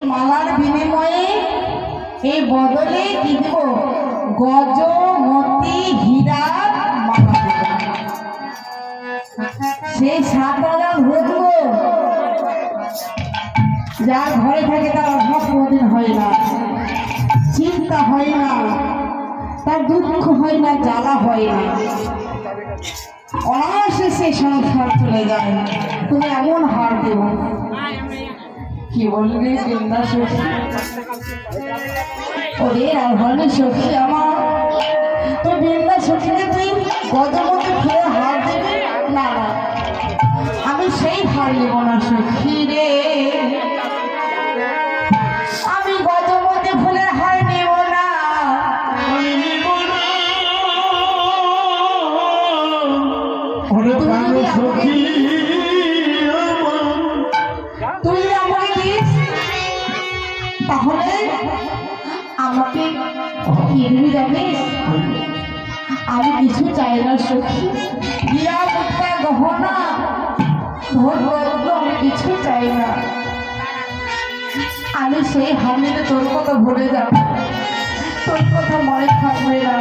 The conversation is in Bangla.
মালার বিনিময়ে এই বদলে কি দেব? গজ মতি হীরা মালা দেব। সেই 7,000 ভরব। যার ঘরে থাকে তার অভাব কোনদিন হয় না, চিন্তা হয় না, তার দুঃখ হয় না, জ্বালা হয় না, অনায়াসে সে সংসার চলে যায়। তুমি এমন হার দেব। কি বললি বৃন্দা সখী? ওরে রাধারানী সখী আমার, তুই বৃন্দা সখীকে তুই গজমতি ফুলে হার দেবে? না না, আমি সেই হার নেব না সখী রে, আমি গজমতি ফুলের হার নেব না। তুই আমাকে দিস, তাহলে আমাকে কিনবি যাবে? আমি কিছু চাই না সখী, হীরা মুক্তা গহনা ধন দৌলত আমি কিছু চাই না। আমি সেই হামিলে তোর কথা ভুলে যাব, তোর কথা মনে থাকবে না।